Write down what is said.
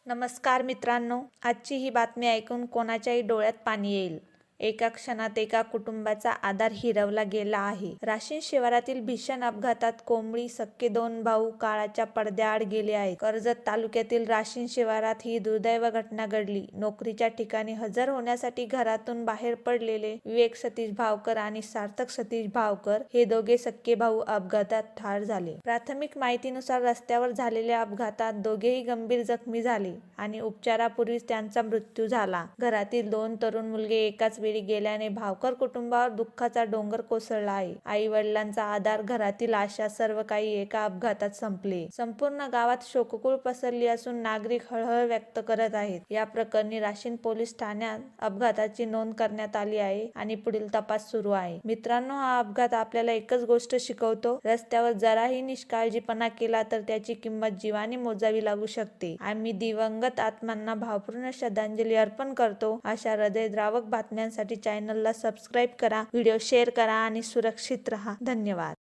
नमस्कार मित्रांनो, आजची ही बातमी ऐकून कोणाच्याही डोळ्यात पाणी येईल. एका क्षणात एका कुटुंबाचा आधार हिरावला गेला आहे. राशीन शिवारातील भीषण अपघातात कोंबडी सख्खे 2 भाऊ काळाच्या पडद्याआड गेले आहेत. कर्जत तालुक्यातील राशीन शिवारात ही दुर्दैव घटना घडली. नोकरीच्या ठिकाणी हजर होण्यासाठी घरातून बाहेर पडलेले विवेक सतीश भावकर आणि सार्थक सतीश भावकर हे दोघे सख्खे भाऊ अपघातात ठार झाले. प्राथमिक माहितीनुसार रस्त्यावर झालेल्या अपघातात दोघेही गंभीर जखमी झाले आणि उपचारापूर्वीच त्यांचा मृत्यू झाला. घरातील 2 तरुण मुलगे एकाच वेळी गेल्याने भावकर कुटुंबावर दुःखाचा डोंगर कोसळला आहे. आई वडिलांचा आधार, घरातील आशा, सर्व काही एका अपघातात संपले. संपूर्ण गावात शोककूळ पसरली असून नागरिक हळहळ व्यक्त करत आहेत. या प्रकरणी राशीन पोलीस ठाण्यात अपघाताची नोंद करण्यात आली आहे आणि पुढील तपास सुरू आहे. मित्रांनो, हा अपघात आपल्याला एकच गोष्ट शिकवतो, रस्त्यावर जराही निष्काळजीपणा केला तर त्याची किंमत जीवाने मोजावी लागू शकते. आम्ही दिवंगत आत्मांना भावपूर्ण श्रद्धांजली अर्पण करतो. अशा हृदयद्रावक बातम्यांसाठी चॅनलला सबस्क्राईब करा, व्हिडिओ शेअर करा आणि सुरक्षित रहा. धन्यवाद.